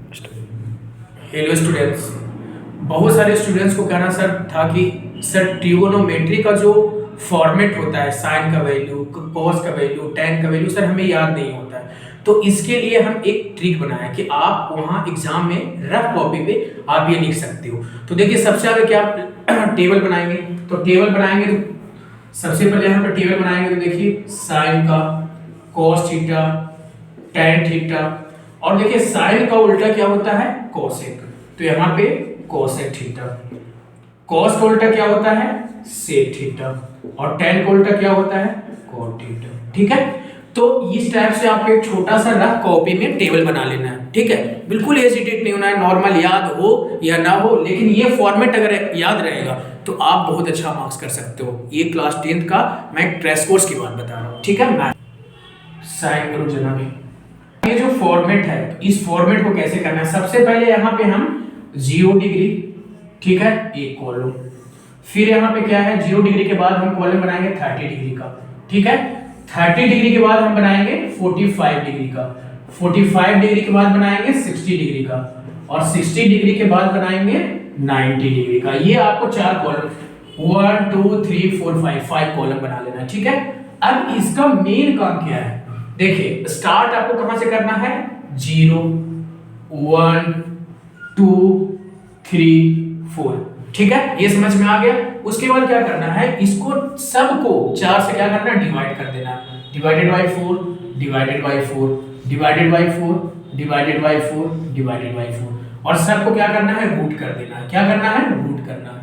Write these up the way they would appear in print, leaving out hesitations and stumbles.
Hello students. बहुत सारे students को कहना सर था कि सर ट्रिगोनोमेट्री का जो फॉर्मेट होता है, साइन का वैल्यू, कॉस का वैल्यू, टैन का वैल्यू, सर हमें याद नहीं होता है। तो इसके लिए हम एक ट्रिक बनाए कि आप वहाँ एग्जाम में रफ कॉपी पे आप ये लिख सकते हो। तो देखिए सबसे आगे क्या टेबल बनाएंगे। तो टेबल बनाएंगे तो सबसे पहले यहाँ पर टेबल बनाएंगे तो देखिए साइन का, कॉस थीटा, टैन थीटा, और देखिए साइन का उल्टा क्या होता है, कोसेक। तो यहाँ पे कोसेक थीटा। कॉस का उल्टा क्या होता है, सेक थीटा, और टैन का उल्टा क्या होता है, कोट थीटा। ठीक है, तो इस टाइप से आपको एक छोटा सा रफ कॉपी में टेबल बना लेना है। ठीक है, बिल्कुल हेजिटेट नहीं होना है, नॉर्मल याद हो या ना हो, लेकिन ये फॉर्मेट अगर याद रहेगा तो आप बहुत अच्छा मार्क्स कर सकते हो। ये क्लास 10th का मैं क्रैश कोर्स की बात बता रहा हूँ। ठीक है, साइन करो जनाब। ये जो फॉर्मेट है, इस फॉर्मेट को कैसे करना है, सबसे पहले यहाँ पे हम 0 डिग्री, ठीक है, एक कॉलम, फिर यहाँ पे क्या है 0 डिग्री के बाद हम कॉलम बनाएंगे 30 डिग्री का। ठीक है, 30 डिग्री के बाद हम बनाएंगे 45 डिग्री का, 45 डिग्री के बाद बनाएंगे 60 डिग्री का, और 60 डिग्री के बाद बनाएंगे 90 डिग्री का। ये आपको 4 कॉलम 1 2 3 4 5 कॉलम बना लेना है। ठीक है, अब इसका मेन काम क्या है, देखिए स्टार्ट आपको कहां से करना है, 0 1 2 3 4। ठीक है, ये समझ में आ गया। उसके बाद क्या करना है, इसको सबको 4 से क्या करना है, डिवाइड कर देना है। Divided by 4, divided by 4, divided by 4, divided by 4, divided by 4, और सबको क्या करना है, रूट कर देना है। क्या करना है, रूट करना है।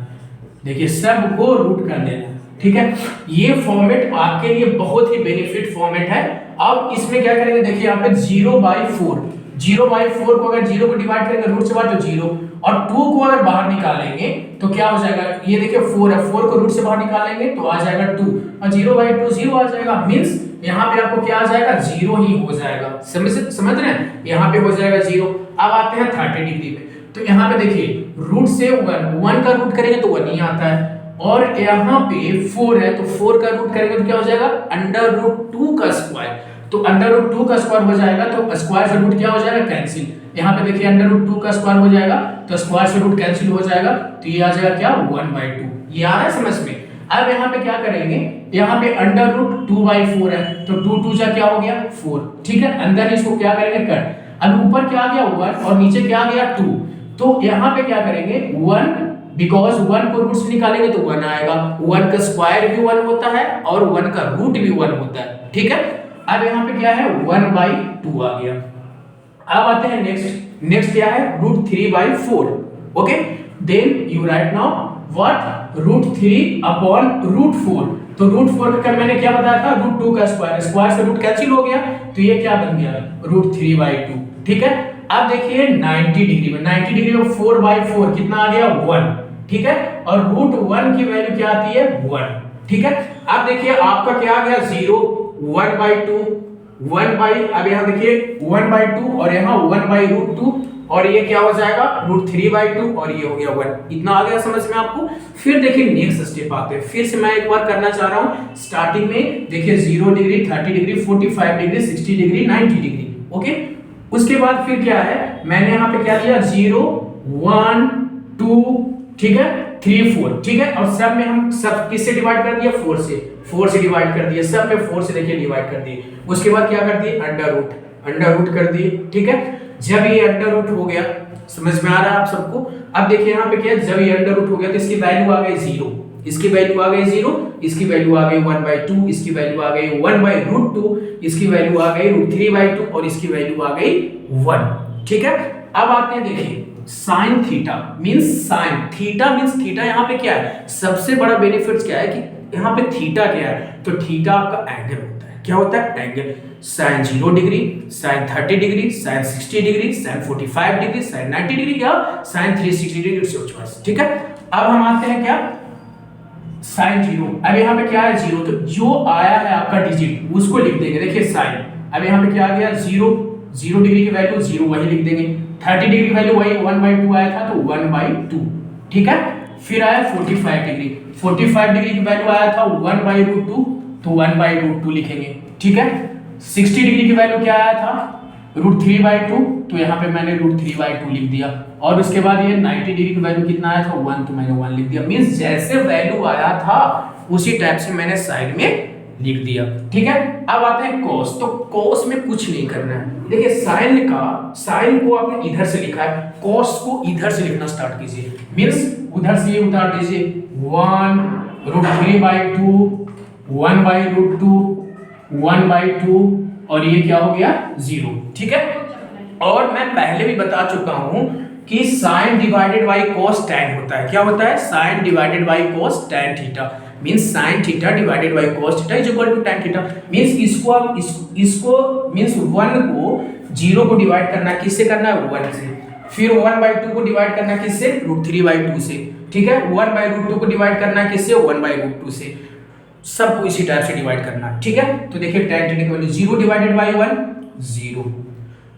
देखिए सबको रूट कर देना है। ठीक है, ये फॉर्मेट आपके लिए बहुत ही बेनिफिट फॉर्मेट है। अब इसमें क्या करेंगे, देखिए यहाँ पे 0/4, 0/4 को अगर 0 को डिवाइड करेंगे रूट से बाहर तो 0, और 2 को अगर बाहर निकालेंगे तो क्या हो जाएगा, ये देखिए 4 है, 4 को रूट से बाहर निकालेंगे तो आ जाएगा 2, और 0/2 0 आ जाएगा। मींस यहाँ पे आपको क्या आ जाएगा, 0 ही हो जाएगा। समझ रहे हैं, यहाँ पे हो जाएगा 0। अब आते हैं 30 डिग्री पे, तो यहाँ पे देखिए रूट से 1 का रूट करेंगे तो 1 ही आता है, और यहाँ पे 4 है तो 4 का रूट करेंगे तो क्या हो जाएगा, √2 का स्क्वायर। तो √2 का स्क्वायर हो जाएगा तो स्क्वायर से रूट क्या हो जाएगा, कैंसिल। यहाँ पे देखिए √2 का स्क्वायर हो जाएगा तो स्क्वायर से रूट कैंसिल हो जाएगा, तो ये आ जाएगा क्या, 1/2। ये आ रहा है समझ में। अब यहाँ पे क्या करेंगे, यहाँ पे √2/4 है तो 2 2 जा क्या हो गया 4। ठीक है, अंदर इसको क्या करेंगे, कट। अब ऊपर क्या आ गया 1 और नीचे क्या आ गया 2, तो यहाँ पे क्या करेंगे 1, बिकॉज 1 को रूट से निकालेंगे तो 1 आएगा। 1 का स्क्वायर भी 1 होता है और 1 का रूट भी 1 होता है। ठीक है, अब यहाँ पे क्या है 1/2 आ गया। अब आते हैं नेक्स्ट क्या है, √3/4। Okay, then you write now what, √3/√4। तो √4 का मैंने क्या बताया था, √2 का स्क्वायर, स्क्वायर से रूट कैंसिल हो गया तो ये क्या बन गया, √3/2। ठीक है, अब देखिए 90 डिग्री में, 90 डिग्री में 4/4 कितना आ गया, 1। ठीक है, और √1 की वैल्यू क्या आती है, 1। ठीक है, अब देखिए आपका क्या आ गया 0, 1/2, 1/, अब यहाँ देखिए 1/2 और यहाँ 1/√2, और ये क्या हो जाएगा √3/2, और ये हो गया 1। इतना आ गया समझ में आपको। फिर देखिए नेक्स्ट स्टेप आते हैं, फिर से मैं एक बार करना चाह रहा हूँ। स्टार्टिंग में देखिए 0 degree, 30 degree, 45 degree, 60 degree, 90 degree. Okay, उसके बाद फिर क्या है, मैंने यहाँ पे क्या लिया 0 1 2, ठीक है, 3 4। ठीक है, और सब में हम सब किससे डिवाइड कर दिया, 4 से डिवाइड कर दिए, सब में 4 से देखिए डिवाइड कर दिए। उसके बाद क्या कर दिए, अंडर रूट कर दिए। ठीक है, जब ये अंडर रूट हो गया, समझ में आ रहा है आप सबको। अब देखिए यहाँ पे क्या है, जब ये अंडर रूट हो गया तो इसकी वैल्यू आ गई 0, इसकी वैल्यू आ गई 0, इसकी वैल्यू आ गई 1/2, इसकी वैल्यू आ गई 1/√2, इसकी वैल्यू आ गई √3/2, और इसकी वैल्यू आ गई 1। ठीक है, अब आते हैं देखिए sine theta means sine theta means theta. यहाँ पे क्या है, सबसे बड़ा बेनिफिट्स क्या है कि यहाँ पे थीटा क्या है, तो थीटा आपका एंगल होता है। क्या होता है, angle. Sine 0 degree, sine 30 degree, sine 60 degree, sine 45 degree, sine 90 degree, या साइन 360 डिग्री। ठीक है, अब हम आते हैं क्या, साइन 0। अब यहाँ पे क्या है 0, तो जो आया है आपका डिजिट उसको लिख देंगे। देखिए साइन, अब यहाँ पे क्या आ गया 0 डिग्री की वैल्यू 0 वही लिख देंगे, 30 डिग्री की वैल्यू वही 1/2 आया था तो 1/2। ठीक है, फिर आया 45 डिग्री, 45 डिग्री की वैल्यू आया था 1/√2 तो 1/√2 लिखेंगे। ठीक है, 60 डिग्री की वैल्यू क्या आया था, √3/2, तो यहाँ पे मैंने √3/2 लिख दिया। और उसके बाद ये 90 डिग्री की वैल्यू कितना आया था 1, तो मैंने 1 लिख दिया। मींस जैसे वैल्यू आया था उसी टाइप से मैंने साइड में लिख दिया। ठीक है, अब आते हैं cos। तो cos में कुछ नहीं करना है। देखिए साइन को आपने इधर से लिखा है, cos को इधर से लिखना स्टार्ट कीजिए। मींस उधर से ये उतार दीजिए 1 √3/2 1/√2 1/2 और ये क्या हो गया 0। ठीक है, और मैं पहले भी बता चुका हूं कि sin divided by cos tan होता है। क्या होता है? sin divided by cos tan theta. Means sin theta divided by cos theta is equal to tan theta. Means इसको आप इसको मींस 1 को 0 को डिवाइड करना किससे करना है 1 से, फिर 1/2 को डिवाइड करना किससे √3/2 से। ठीक है, 1/√2 को डिवाइड करना किससे 1/√2 से। सबको इसी टाइप से डिवाइड करना है। ठीक है, तो देखिए tan थीटा की वैल्यू 0 डिवाइडेड बाई 1 0।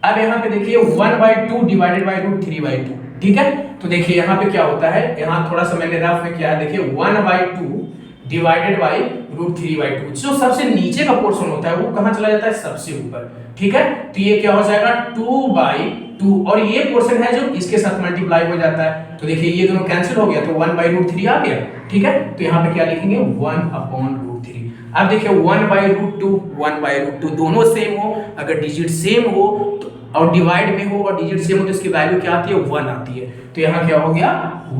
अब यहाँ पे देखिए 1/2 डिवाइडेड बाई √3/2। ठीक है, तो देखिए यहाँ पे क्या होता है, यहाँ थोड़ा सा मैंने रफ में किया है। देखिए 1/2 डिवाइडेड बाई √3/2, जो सबसे नीचे का पोर्शन होता है वो कहाँ चला जाता है सबसे ऊपर। ठीक है, तो ये क्या हो जाएगा 2/2 और ये पोर्शन है जो इसके साथ मल्टीप्लाई हो जाता है। तो देखिए ये दोनों कैंसिल हो गया तो 1/√3 आ गया। ठीक है, तो यहाँ पे क्या लिखेंगे 1/√3। अब देखिए 1/√2 1/√2 दोनों सेम हो, अगर डिजिट सेम हो तो और डिवाइड में हो और डिजिट सेम हो तो इसकी वैल्यू क्या आती है 1 आती है। तो यहाँ क्या हो गया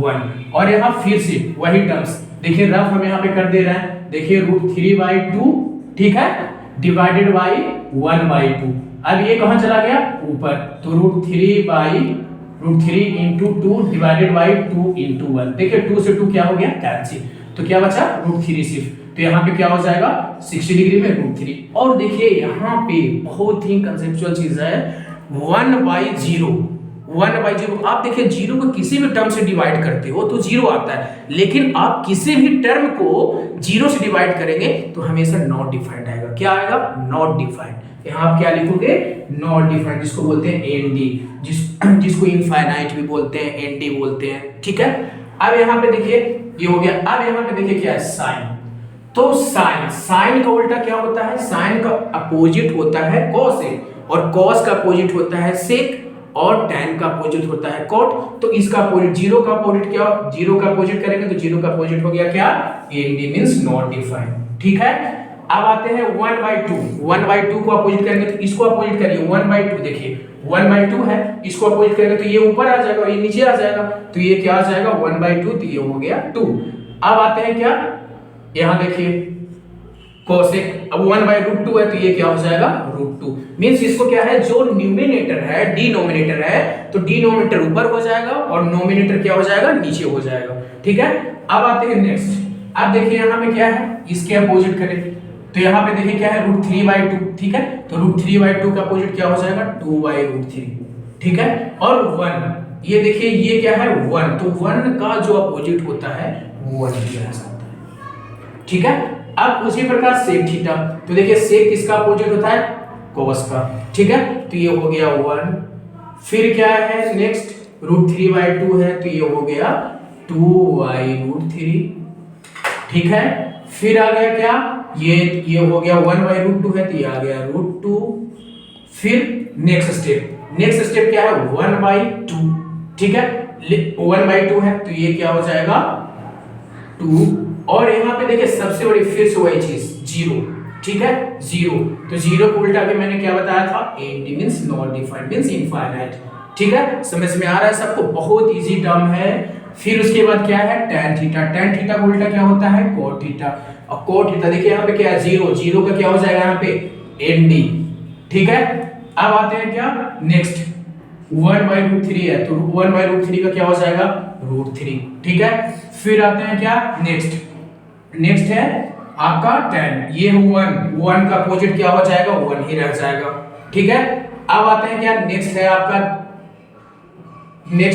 1। और यहाँ फिर से वही टर्म्स देखिए रफ हम यहाँ पे कर दे रहे हैं। देखिए √3/2 ठीक है डिवाइडेड बाई 1/2। अब ये कहाँ चला गया ऊपर, तो √3 इंटू 2 डिवाइडेड बाई 2 इंटू 1। देखिए 2 से 2 क्या हो गया कैंसिल, तो क्या बचा √3 सिर्फ। तो यहाँ पे क्या हो जाएगा 60 डिग्री में √3। और देखिए यहाँ पे बहुत ही कंसेप्चुअल चीज है 1/0। आप देखिए 0 को किसी भी टर्म से डिवाइड करते हो तो 0 आता है, लेकिन आप किसी भी टर्म को 0 से डिवाइड करेंगे तो हमेशा नॉट डिफाइंड आएगा। क्या आएगा नॉट डिफाइंड। यहाँ आप क्या लिखोगे नॉट डिफाइंड, जिसको बोलते हैं एनडी, जिसको इनफाइनाइट भी बोलते हैं, एनडी बोलते हैं। ठीक है, अब यहाँ पे देखिए ये हो गया। अब यहाँ पे देखिए क्या है साइन। तो साइन का उल्टा क्या होता है, साइन का अपोजिट होता है कोसेक और कॉस का अपोजिट होता है सेक और tan का अपोजिट होता है cot। तो इसका अपोजिट 0 का अपोजिट क्या, 0 का अपोजिट करेंगे तो 0 का अपोजिट हो गया क्या AND मींस नॉट डिफाइंड। ठीक है, अब आते हैं 1/2 को अपोजिट करेंगे तो इसको अपोजिट करिए 1/2। देखिए 1/2 है, इसको अपोजिट करेंगे तो ये ऊपर आ जाएगा और ये नीचे आ जाएगा, तो ये क्या आ जाएगा 1/2, तो ये हो गया 2। अब आते हैं क्या, यहाँ देखिए कोसेक, अब 1/√2 है तो ये क्या हो जाएगा √2। मींस इसको क्या है जो न्यूमिनेटर है डिनोमिनेटर है तो डिनोमिनेटर ऊपर हो जाएगा और नोमिनेटर क्या हो जाएगा नीचे हो जाएगा। ठीक है, अब आते हैं नेक्स्ट। अब देखिए यहाँ पे क्या है इसके अपोजिट करें तो यहाँ पे देखिए क्या है √3/2। ठीक है, तो √3/2 का अपोजिट क्या हो जाएगा 2/√3। ठीक है, और 1 ये देखिए ये क्या है 1, तो 1 का जो अपोजिट होता है वो 1 ही रह सकता है। ठीक है, अब उसी प्रकार सेक थीटा, तो देखिए सेक किसका अपोजिट होता है कोस का। ठीक है, तो ये हो गया 1। फिर क्या है नेक्स्ट √3/2 है तो ये हो गया 2/√3। ठीक है, फिर आ गया क्या ये हो गया 1/√2 है तो ये आ गया √2। फिर नेक्स्ट स्टेप क्या है 1/2। ठीक है, 1/2 है तो ये क्या हो जाएगा 2। और यहाँ पे देखिए सबसे बड़ी फिर से वही चीज 0। ठीक है 0, तो 0 को उल्टा भी मैंने क्या बताया था and means not defined means infinite. ठीक है, समझ में आ रहा है सबको, बहुत इजी टर्म है। फिर उसके बाद क्या है tan थीटा, tan थीटा का उल्टा क्या होता है cot थीटा, और cot थीटा देखिए यहाँ पे क्या है 0 का क्या हो जाएगा यहाँ पे ND। ठीक है, अब आते हैं क्या नेक्स्ट 1/√3 है तो 1/√3 का क्या हो जाएगा √3। ठीक है, फिर आते हैं क्या नेक्स्ट है आपका tan, ये 1 का अपोजिट क्या हो जाएगा 1 ही रह जाएगा। ठीक है, अब आते हैं क्या नेक्स्ट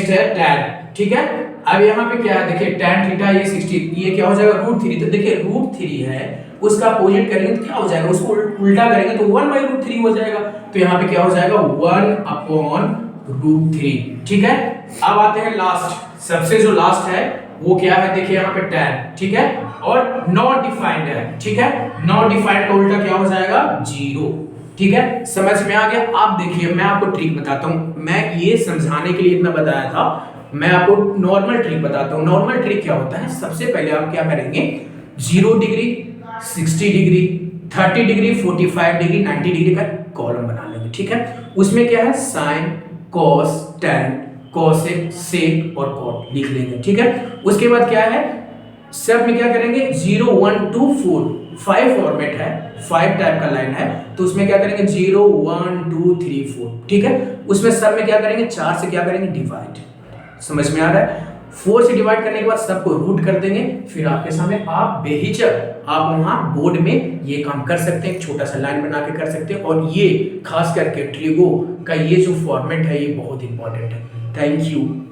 है tan। ठीक है, अब यहाँ पे क्या है देखिए tan थीटा ये 60, ये क्या हो जाएगा √3। तो देखिए √3 है उसका अपोजिट करेंगे तो क्या हो जाएगा उसको उल्टा करेंगे तो 1/√3 हो जाएगा, तो यहाँ पे क्या हो जाएगा 1/√3। ठीक है, अब आते हैं लास्ट, सबसे जो लास्ट है वो क्या है देखिए यहाँ पे tan। ठीक है, और नॉट डिफाइंड है। ठीक है, नॉट डिफाइंड का उल्टा क्या हो जाएगा 0। ठीक है, समझ में आ गया। आप देखिए मैं आपको ट्रिक बताता हूं, मैं ये समझाने के लिए इतना बताया था, मैं आपको नॉर्मल ट्रिक बताता हूं। नॉर्मल ट्रिक क्या होता है, सबसे पहले आप क्या करेंगे, 0 degree, 60 degree, 30 degree, 45 degree, 90 degree का कॉलम बना लेंगे। ठीक है, उसमें क्या है, साइन, कॉस, टैन, कोसेक, सेक और कॉट लिख लेंगे। ठीक है, उसके बाद क्या है, सब में क्या करेंगे, 0 1 2 4 5 फॉर्मेट है, 5 टाइप का लाइन है, तो उसमें क्या करेंगे 0 1 2 3 4। ठीक है, उसमें सब में क्या करेंगे, 4 से क्या करेंगे, डिवाइड। समझ में आ रहा है, 4 से डिवाइड करने के बाद सबको रूट कर देंगे, फिर आपके सामने आप बेहिचक आप वहां बोर्ड में ये काम कर सकते हैं, छोटा सा लाइन बना के कर सकते हैं। और ये खास करके ट्रिगो का ये जो फॉर्मेट है ये बहुत इंपॉर्टेंट है। Thank you.